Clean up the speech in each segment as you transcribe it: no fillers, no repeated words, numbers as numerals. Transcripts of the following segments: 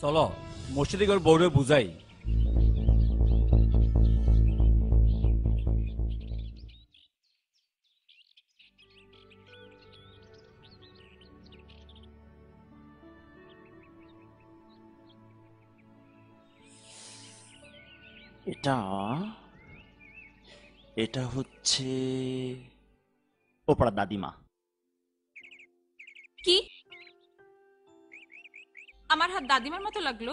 চলো মসজিদে গিয়ে বউরে বুঝাই। এটা এটা হচ্ছে ওপাড়া দাদিমা। কি আমার হাত দাদিমার মতো লাগলো?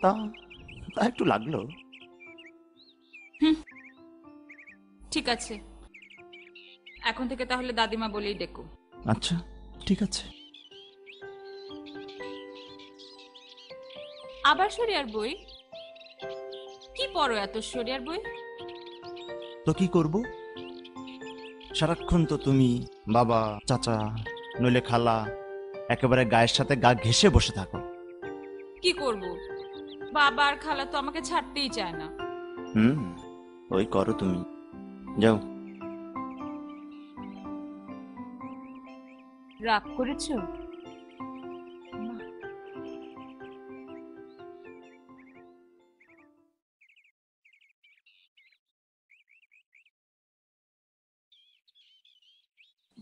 তা তা একটু লাগলো। ঠিক আছে, এখন থেকে তাহলে দাদিমা বলেই ডেকো। আচ্ছা ঠিক আছে। আবার শরিয়ার বই? কি পড়ো এত শরিয়ার বই? তো কি করব, সারাক্ষণ তো তুমি, বাবা, চাচা, নইলে খালা একেবারে গায়ের সাথে গা ঘেঁষে বসে থাকো। কি করব, বাবা আর খালা তো আমাকে ছাড়তেই চায় না। ওই করো তুমি, যাও। রাগ করেছো?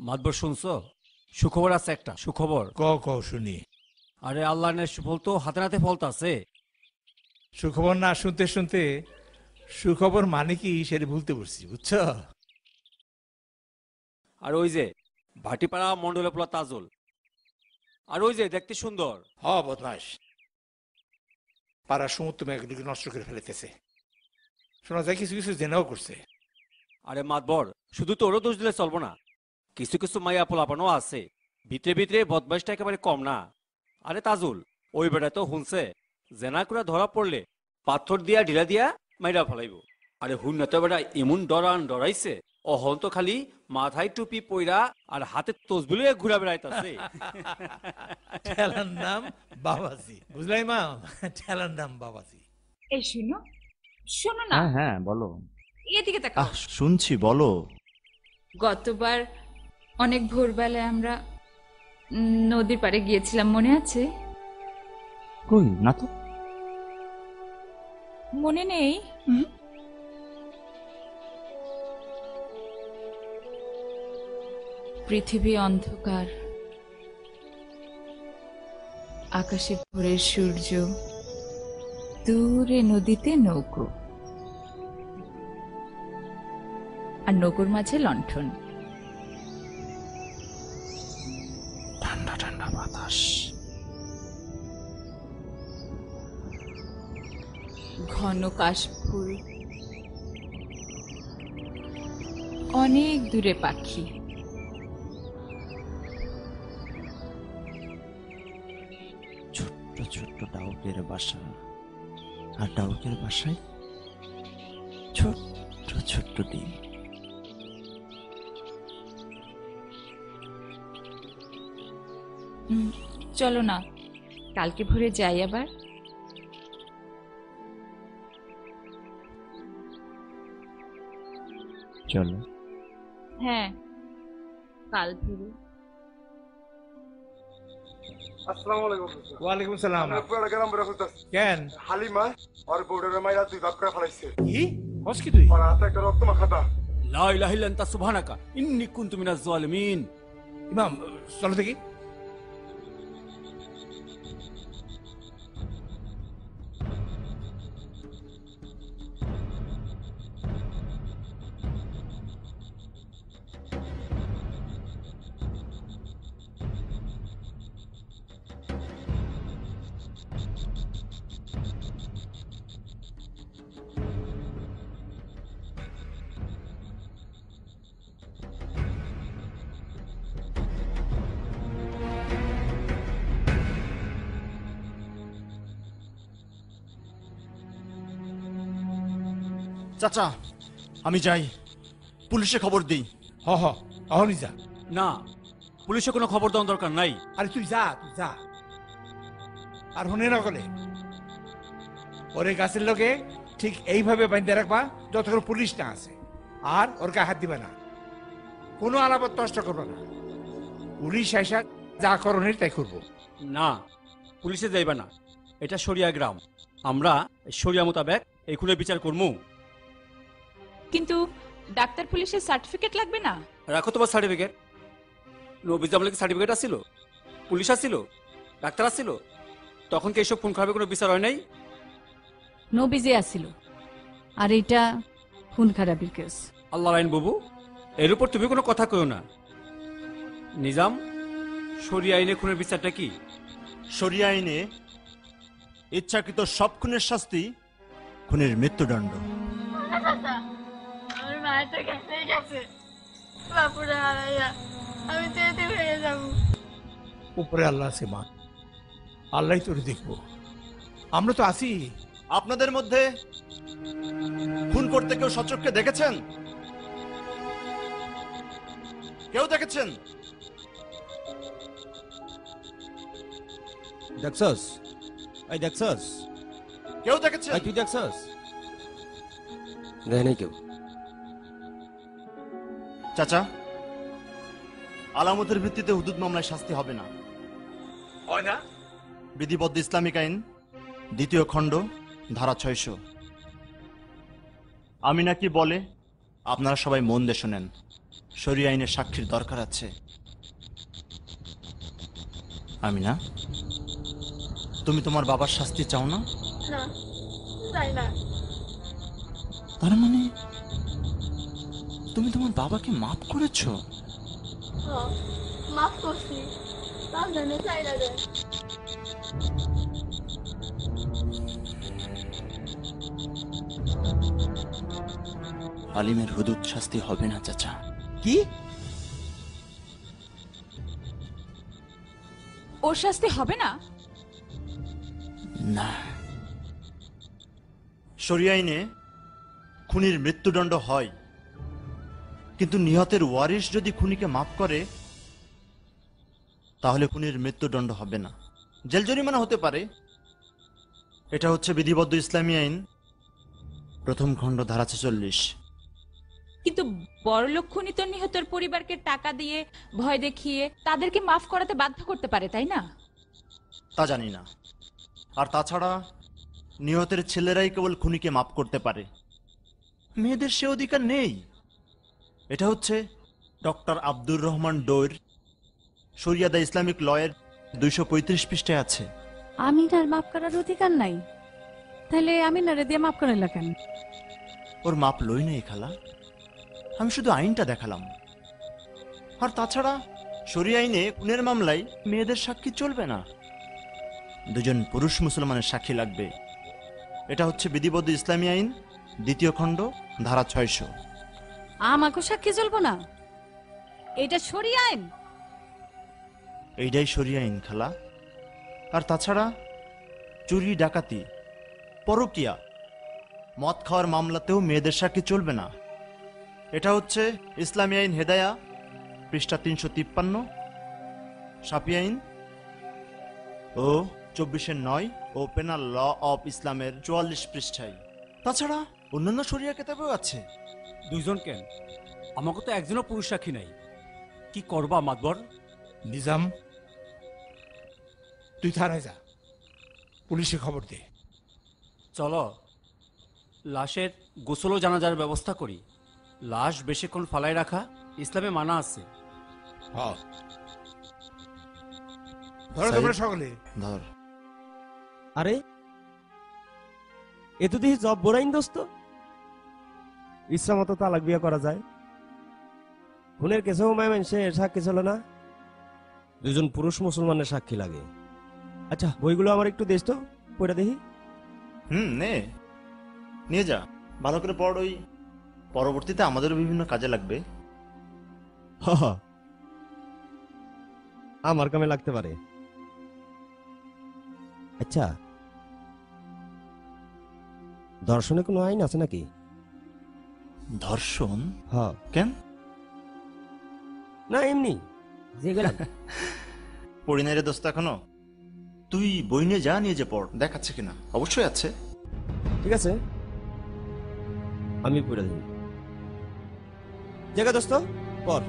মাতবর শুনছো? সুখবর আছে একটা, সুখবর। ক ক শুনি। আরে আল্লাহ সুফল তো হাতে নাতে ফলতা আছে। সুখবর না শুনতে শুনতে সুখবর মানে কি সেটা ভুলতে পারছি, বুঝছ? আর ওই যে ভাটিপাড়া মন্ডলে পোলা তাজল, আর ওই যে দেখতে সুন্দর। হ বদমাস, পাড়া সমুদ্র মেঘগুলিকে নষ্ট করে ফেলেতেছে, শোনা যায় কিছু কিছু জেনাও করছে। আরে মাতবর, শুধু তো ওরও দোষ দিলে চলবো না, কিছু কিছু মাইয়া পোলাপানো আছে ভিতরে ভিতরে বদমাইশটা একেবারে কম না। আরে তাজুল, ওই বেটা তো হুনছে জেনা করে ধরা পড়লে পাথর দিয়া ঢিলা দিয়া মাইরা ফেলাইব। আরে হুন না তো বেটা এমন ডরাইছে, অহন তো খালি মাথায় টুপি পইরা আর হাতে তসবিল ঘুরা বেড়াইতাছে। ঠেলার নাম বাবাজি, বুঝলাই মা? ঠেলার নাম বাবাজি। এই শুনো, শোনো না, হ্যাঁ বলো। এদিকে তাকাও। শুনছি, বলো। গতবার অনেক ভোরবেলায় আমরা নদীর পাড়ে গিয়েছিলাম, মনে আছে? কই না তো। মনে নেই? পৃথিবী অন্ধকার, আকাশে ভোরের সূর্য, দূরে নদীতে নৌকো, আর নৌকোর মাঝে লণ্ঠন। ঠান্ডা ঠান্ডা বাতাস, ঘন কাশফুল, অনেক দূরে পাখি। ছোট্ট ছোট্ট ডাউকের বাসা, আর ডাউকের বাসায় ছোট্ট ছোট্ট ডিম। চলো না, কালকে ভোরে যাই আবার। চলো। হ্যাঁ, কাল ভোরে। ওয়ালাইকুম সালাম। কেন? হালিমা আর বউডারে মাইরা দুই ভাগ করে ফেলাইছে। কি হস কি তুই? আর হাতে একটা রক্ত মাখাতা। লা ইলাহা ইল্লা আনতা সুবহানাকা ইন্নী কুনতু মিনাজ জালিমিন। ইমাম চলো দেখি। চাচা আমি যাই, পুলিশে খবর দিই। হ হ অহনি যা। না, পুলিশে কোনো খবর দেওয়ার দরকার নাই। আরে তুই যা, তুই যা। আর হনে না গলে ওরে গাছের লোকে ঠিক এইভাবে বাঁধতে রাখবা যতক্ষণ পুলিশ না আসে, আর ওর গায়ে হাত দিবে না, কোনো আলাপত নষ্ট করবে না। পুলিশ আইসা যা করণের তাই করবো। না, পুলিশে যাইবা না, এটা শরিয়া গ্রাম। আমরা শরিয়া মোতাবেক এই খুনের বিচার করবো। কিন্তু ডাক্তার পুলিশের সার্টিফিকেট লাগবে না? রাখো তোমার সার্টিফিকেট। নবীজ আমলে কি সার্টিফিকেট আসছিল? পুলিশ আসছিল? ডাক্তার আসছিল? তখন কি এইসব খুন খারাপের কোনো বিচার হয় নাই? নবীজে আসিল, আর এটা খুন খারাপির কেস। আল্লাহ আইন বাবু, এর উপর তুমি কোনো কথা কইও না। নিজাম, শরিয়া আইনে খুনের বিচারটা কি? শরিয়া আইনে ইচ্ছাকৃত সব খুনের শাস্তি খুনের মৃত্যুদণ্ড। আমার মায়ের তো গেছেই গেছে, বাপুরা হারাইয়া আমি তো এতে হয়ে যাবো। উপরে আল্লাহ আছে মা, আল্লাহ তোর দেখবো, আমরা তো আছি। আপনাদের মধ্যে খুন করতে কেউ সচক্ষে দেখেছেন? কেউ দেখেছেন? দেখছস? এই দেখছস? কেউ দেখেছেন? এই তুই দেখছস? দেয় নাই কেউ। চাচা, আলামতের ভিত্তিতে হুদুদ মামলায় শাস্তি হবে না। হয় না? বিধিবদ্ধ ইসলামিক আইন 2য় খণ্ড ধারা 600। আমিনা কি বলে আপনারা সবাই মন দিয়ে শোনেন। শরিয়া আইনের সাক্ষীর দরকার আছে। আমিনা, তুমি তোমার বাবার শাস্তি চাও না? না, চাই না। তার মানে তুমি তোমার বাবাকে মাফ করেছো? মাফ করছি, তার জন্য চাই না। আলিমের হুদুদ শাস্তি হবে না চাচা। কি? ওর শাস্তি হবে না? না, শরিয়া আইনে খুনির মৃত্যুদণ্ড হয়, কিন্তু নিহতের ওয়ারিশ যদি খুনিকে মাফ করে তাহলে খুনির মৃত্যুদণ্ড হবে না, জেল জরিমানা হতে পারে। এটা হচ্ছে বিধিবদ্ধ ইসলামী আইন 1ম খণ্ড ধারা 46। কিন্তু বড়লোক খুনি তো নিহতের পরিবারকে টাকা দিয়ে ভয় দেখিয়ে তাদেরকে মাফ করাতে বাধ্য করতে পারে, তাই না? তা জানি না। আর তাছাড়া নিহতের ছেলেরাই কেবল খুনিকে মাফ করতে পারে, মেয়েদের সে অধিকার নেই। এটা হচ্ছে ডক্টর আব্দুর রহমান ডোর শরিয়া দ্য ইসলামিক লয়ের 235 পৃষ্ঠায় আছে। আমিনার মাফ করার অধিকার নাই? তাহলে আমিনারে দিয়ে মাফ করাইলা কেন? ওর মাপ লই নাই খালা, আমি শুধু আইনটা দেখালাম। আর তাছাড়া শরিয়া আইনে খুনের মামলায় মেয়েদের সাক্ষী চলবে না, 2জন পুরুষ মুসলমানের সাক্ষী লাগবে। এটা হচ্ছে বিধিবদ্ধ ইসলামী আইন 2য় খণ্ড ধারা 600। আমাকে সাক্ষী চলবো না? এটা শরিয়া আইন। এইটাই শরিয়া আইন খালা। আর তাছাড়া চুরি, ডাকাতি, পরকিয়া, মদ খাওয়ার মামলাতেও মেয়েদের সাক্ষী চলবে না। এটা হচ্ছে ইসলামী আইন হেদায়া পৃষ্ঠা 353, শাফি আইন ও 24/9 ও পেনাল ল অফ ইসলামের 44 পৃষ্ঠায়। তাছাড়া অন্যান্য শরিয়া কিতাবেও আছে। 2জন কেন? আমাকে তো একজনও পুরুষ সাক্ষী নাই। কি করবা মাতবর? নিজাম, তুই থানায় যা, পুলিশে খবর দে। চলো, লাশের গোসল ও জানাজার ব্যবস্থা করি। লাশ বেশিক্ষণ ফালাই রাখা ইসলামে মানা আছে। হ্যাঁ, ধরো তোমরা সকলে। ধর। আরে এ তো দেখি জব বোরাইন দোস্ত। ইচ্ছা মতো তালাক বিয়ে করা যায়। খুনের কেসেও সে সাক্ষী ছিল না, 2জন পুরুষ মুসলমানের সাক্ষী লাগে। আচ্ছা, বইগুলো আমার একটু দেশ তো, পড়ে দেখি। নে, নিয়ে যা, ভালো করে পড়। ওই পরবর্তীতে আমাদেরও বিভিন্ন কাজে লাগবে। হ হ, আমার কামে লাগতে পারে। আচ্ছা, দর্শনে কোনো আইন আছে নাকি? ধর্ষণ? হ্যাঁ। কেন? না, এমনি যে গেলাম। পড়ি নাই রে দোস্ত এখনো। তুই বই নিয়ে যা, নিয়ে যে পড়, দেখাচ্ছে কিনা। অবশ্যই আছে। ঠিক আছে, আমি পড়ে দিই। জায়গা দোস্ত, পড়।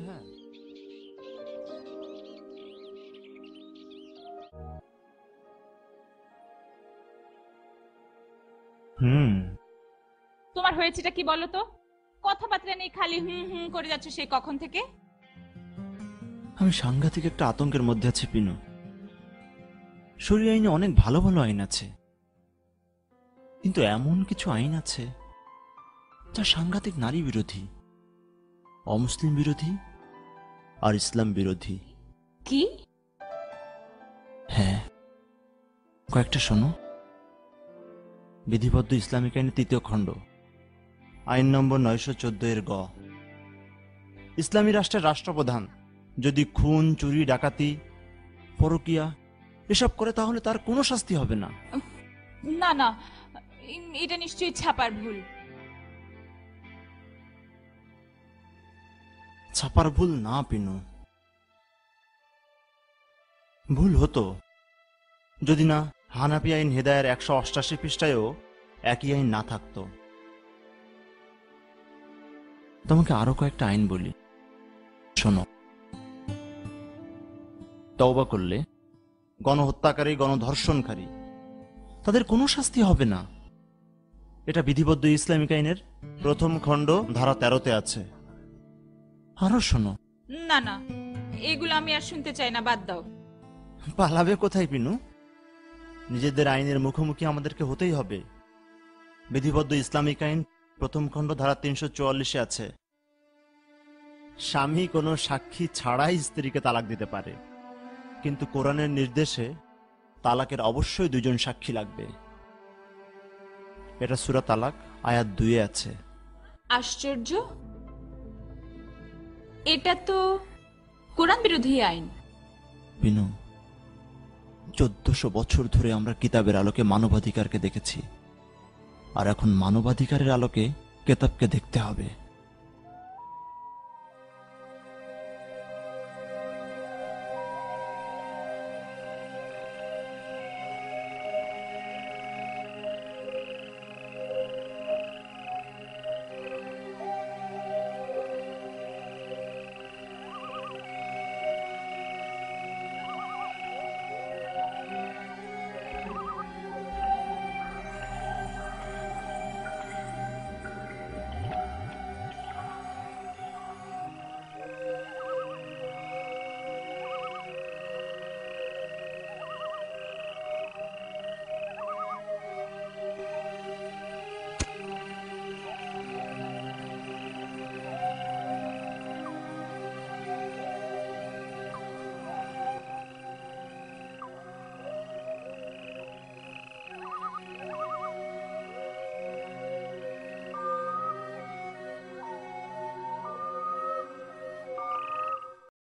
হ্যাঁ। হুম। তোমার হয়েছেটা কি বলো তো? কথাবার্তা নেই, খালি হুম হুম করে যাচ্ছ সেই কখন থেকে। আমি সাংঘাতিক একটা আতঙ্কের মধ্যে আছি পিনু। শরীর আইনে অনেক ভালো ভালো আইন আছে, কিন্তু এমন কিছু আইন আছে যা সাংঘাতিক নারী বিরোধী, অমুসলিম বিরোধী আর ইসলাম বিরোধী। কি? হ্যাঁ, কয়েকটা শোনো। বিধিবদ্ধ ইসলামিক আইনের 3য় খণ্ড, আইন নম্বর 914 এর গ। ইসলামী রাষ্ট্রের রাষ্ট্রপ্রধান যদি খুন, চুরি, ডাকাতি, পরকিয়া এসব করে তাহলে তার কোনো শাস্তি হবে না। না না, এটা নিশ্চয়ই ছাপার ভুল। ছাপার ভুল না পিনু, ভুল হতো যদি না হানাফি আইন হেদায়ের 188 পৃষ্ঠায়ও একই আইন না থাকতো। তোমাকে আরো কয়েকটা আইন বলি, শোনো। তওবা করলে গণহত্যাকারী, গণধর্ষণকারী তাদের কোনো শাস্তি হবে না। এটা বিধিবদ্ধ ইসলামিক আইনের 1ম খণ্ড ধারা 13-তে আছে। আরো শোনো। না না, এগুলো আমি আর শুনতে চাই না, বাদ দাও। পালাবে কোথায় পিনু? নিজেদের আইনের মুখোমুখি আমাদেরকে হতেই হবে। বিধিবদ্ধ ইসলামিক আইন 1ম খণ্ড ধারা 344-এ আছে, স্বামী কোনো সাক্ষী ছাড়াই স্ত্রীকে তালাক দিতে পারে, কিন্তু কোরআনের নির্দেশে তালাকের অবশ্যই 2 জন সাক্ষী লাগবে। এটা সূরা তালাক আয়াত 2-এ আছে। আশ্চর্য, এটা তো কোরআন বিরোধী আইন। বিনু, 1400 বছর ধরে আমরা কিতাবের আলোকে মানবাধিকারকে দেখেছি, আর এখন মানবাধিকারের আলোকে কেতাবকে দেখতে হবে।